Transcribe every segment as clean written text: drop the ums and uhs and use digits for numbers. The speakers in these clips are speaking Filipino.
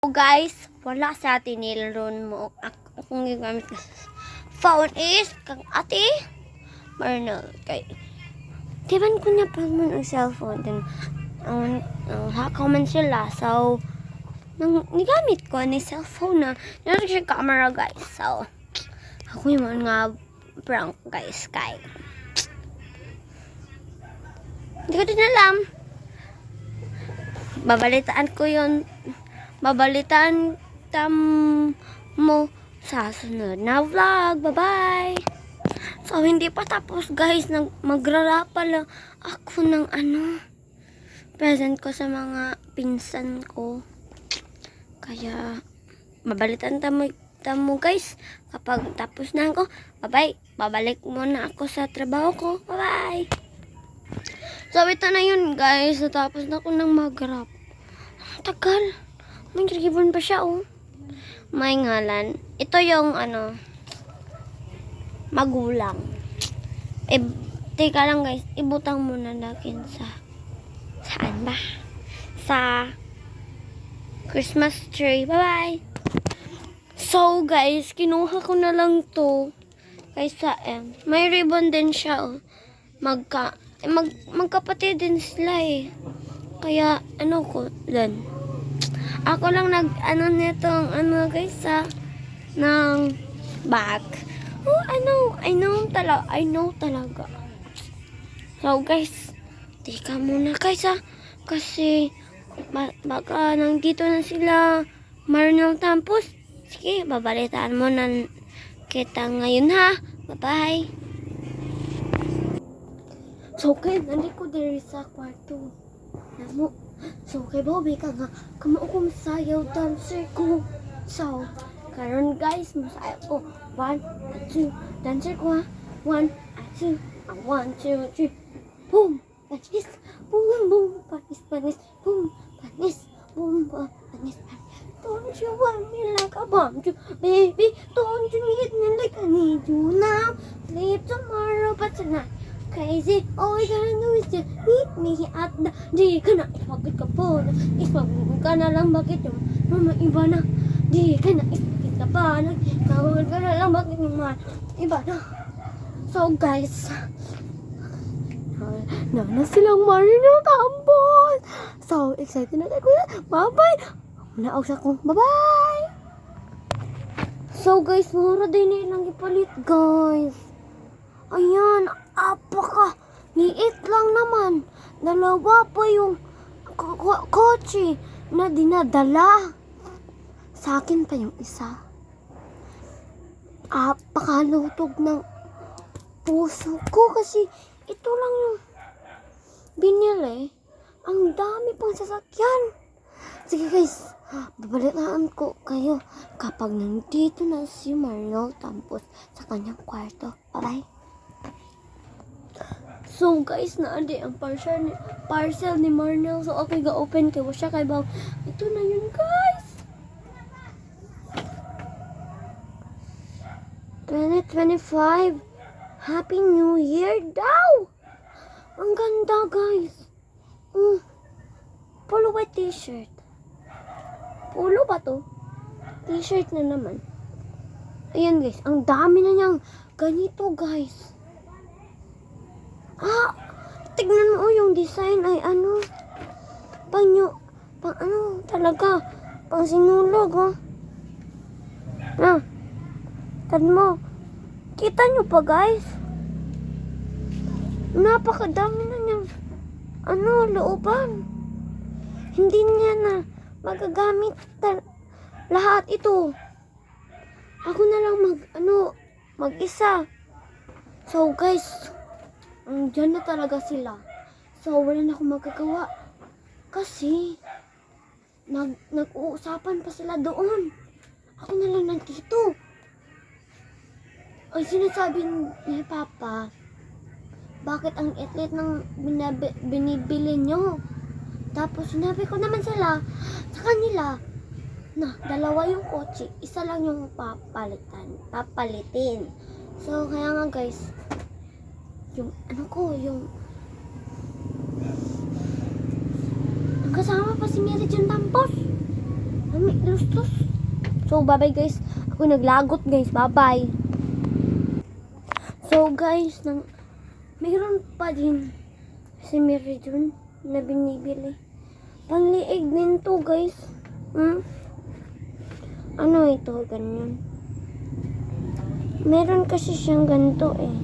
Guys, wala sa atin nilron mo. Ako kung gigamit na phone is kang ate Marnel kay diban ko na pa mo ang cellphone din hakaw man sila so nang nigamit ko ni cellphone na narin siya camera guys so ako yung nga prank guys kay hindi ko din alam babalitaan tam mo sa sunod na vlog. Bye-bye! So, hindi pa tapos guys. Magrarapa lang ako ng present ko sa mga pinsan ko. Kaya, babalitaan tamo guys. Kapag tapos na ako, bye-bye! Babalik muna ako sa trabaho ko. Bye-bye! So, ito na yun guys. Natapos na ako ng mag-rap. Ang tagal. May ribbon pa siya, oh. May ngalan. Ito yung, magulang. Teka lang, guys. Ibutang muna natin saan ba? Sa Christmas tree. Bye-bye! So, guys, kinuha ko na lang to. Kaysa, may ribbon din siya, oh. Magkapatid din sila, eh. Kaya, dan. Ako lang nitong, guys, ng bag. Oh, I know talaga. So, guys, teka muna, guys, kasi, baka nandito na sila, Marnel Tampos. Sige, babalitaan mo na kita ngayon, ha? Bye-bye. So, guys, nandito diri sa kwarto. So, kay Bobby ka nga, kamao ko masayaw dancer ko. So, karon guys, masayaw ko. 1, 2, dancer ko ha. 1, 2, 1, 2, 3. Boom! Panis! Boom, boom! Panis! Boom! Panis! Boom! Panis! Don't you want me like a bomb? Baby, don't you need me like I need you now? Sleep tomorrow, but tonight. Crazy, all we gotta do is just meet me at the di ka na ismagit ka po na ismagit ka na lang bakit yung mama iba na di ka na ismagit ka pa na kawal ka na lang bakit yung mama iba na. So guys, na silang Marnel Tampos. So excited na tayo. Bye-bye. Naog sa kong bye-bye. So guys, mura din nilang ipalit guys. Ayan, liit lang naman. Dalawa pa yung kotse na dinadala. Sa akin pa yung isa. Apakalutog ng puso ko kasi ito lang yung binili. Ang dami pang sasakyan. Sige guys, babalitaan ko kayo kapag nandito na si Marnel Tampos sa kanyang kwarto. Bye-bye! So guys, naandi ang parcel ni Marnel. So okay, ga-open kay siya kay Bob. Ito na yun guys. 2025. Happy New Year daw. Ang ganda guys. Polo white t-shirt. Polo ba to? T-shirt na naman. Ayan guys, ang dami na niyang ganito guys. Tignan mo yung design ay talaga, pang sinulog, oh. Tignan mo. Kita nyo pa, guys? Napakadami na niyang, looban. Hindi niya na magagamit lahat ito. Ako na lang mag-isa. So, guys, dyan na talaga sila. So, wala na akong magagawa. Kasi, nag-uusapan pa sila doon. Ako na lang nandito. Ang sinasabi ni Papa, bakit ang itlit ng binibili nyo? Tapos, sinabi ko naman sa kanila, na dalawa yung kotse, isa lang yung papalitin. So, kaya nga guys, yung kasama pa si Mary Jane Tampos. Nami, lustos. So, bye-bye guys. Ako naglagot guys. Bye-bye. So, guys, mayroon pa din si Mary June na binibili. Panliig din to guys. Ano ito? Ganyan. Meron kasi siyang ganito eh.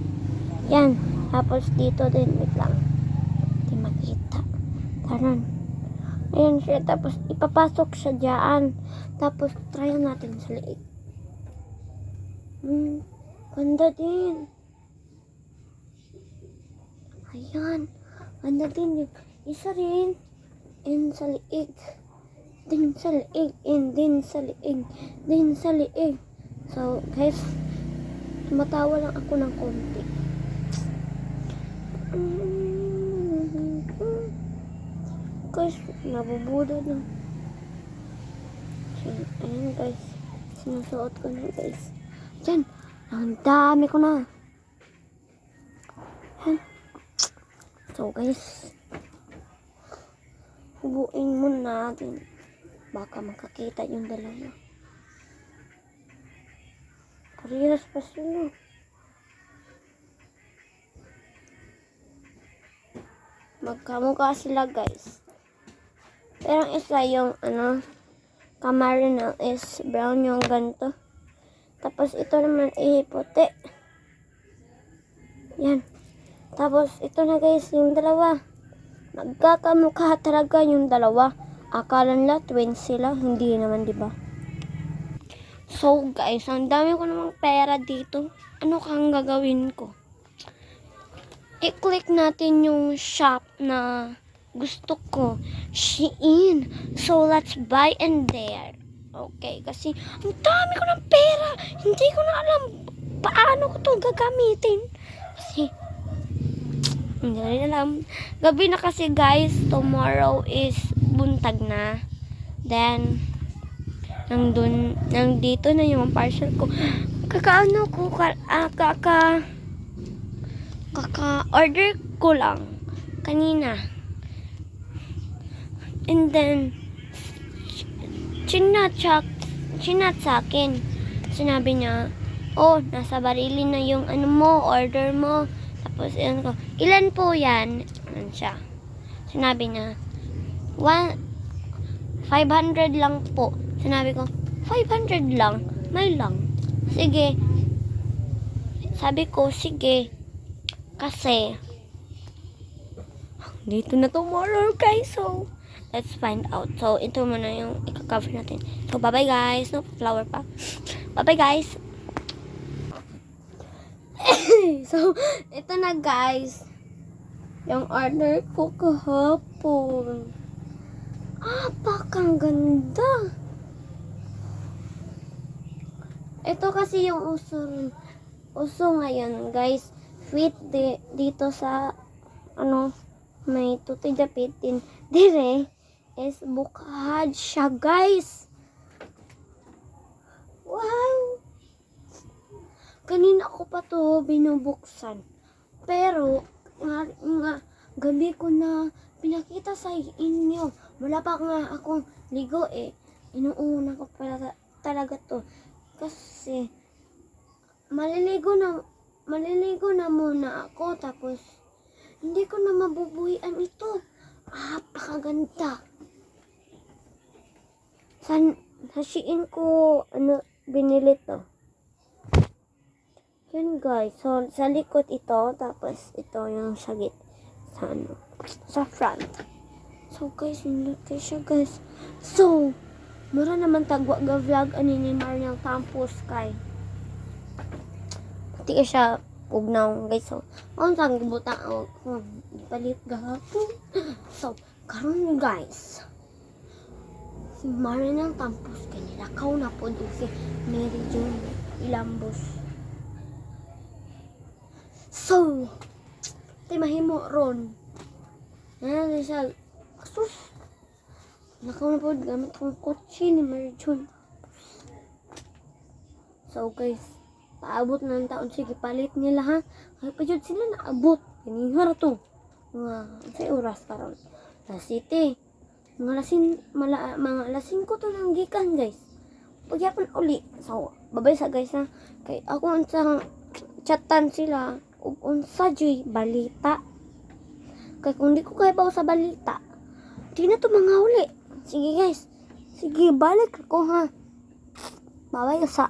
Yan. Tapos dito din. Wait lang. Hindi makita. Taran. Ayan siya. Tapos ipapasok siya dyan. Tapos try natin sa liig. Ganda din. Ayan. Ganda din yung isa rin. And sa liig. Din sa liig. And din sa liig. Din sa liig. So, guys, matawa lang ako ng konti. Guys, nabubuda na. So, ayan guys. Sinusuot ko na guys. Diyan. Ang dami ko na. Ayan. So, guys, hubuin muna natin. Baka makakita yung dalawa. Parehas pa sila. Magkamukha sila guys. Pero isa yung Camarino is brown yung ganito. Tapos ito naman puti. Yan. Tapos ito na guys yung dalawa. Magkakamukha talaga yung dalawa. Akala nila twins sila, hindi naman, di ba? So guys, ang dami ko namang pera dito. Ano kang gagawin ko? I-click natin yung shop na gusto ko. Shein. So let's buy and there. Okay, kasi ang dami ko ng pera. Hindi ko na alam paano ko to gagamitin. Kasi hindi rin alam. Gabi na kasi guys. Tomorrow is buntag na. Then nandito na yung parcel ko. Kaka-order ko lang kanina. And then chinat sa akin. Sinabi niya, oh, nasa barili na yung order mo. Tapos ilan po yan? Ano siya? Sinabi niya, 500 lang po. Sinabi ko, 500 lang? May lang. Sige. Sabi ko, sige. Kasi, dito na tomorrow guys. So, let's find out. So, ito muna yung i-cover natin. So, bye-bye guys. No, flower pa. Bye-bye guys. So, ito na guys. Yung order ko kahapon. Pakang ganda. Ito kasi yung uso ngayon guys. Fit dito sa may tutoy dapitin. Dire is bukad siya guys. Wow. Kanina ko pa to binubuksan. Pero nga gabi ko na pinakita sa inyo. Wala pa nga akong ligo eh. Inuuna ko talaga to. Kasi maliligo na muna ako. Tapos hindi ko na mabubuhian ito. Pakaganda. Sa Shein ko binili to. Yan guys. So sa likod ito. Tapos ito yung sagit. Sa front. So guys, hindi siya guys. So, mura naman tagwa ga vlog ani ni Mariang Campus kay. Pati siya pugnaw guys. So, sang gibuta palit gahapon. So, karon guys. Si Mariang Campus kay nilakaw na pod si Mary June Ilambos. So, mahimo ron. Ayan siya. Sus. Nakaw na po gamit kong kotse ni Mary June. So guys, paabot na ang taon. Sige, palit nila ha. Kaya pa dyan sila naabot. Kanina to. Sa oras karon. Sa city. mga lasing ko to nang gikan guys. Pagyapon uli. So, babay sa guys ha. Kay ako unsang chatan sila ug unsa joy balita. Kay kung di ko kaibaw sa balita, di na to mga uli. Sige guys. Sige, balik ako ha. Babay sa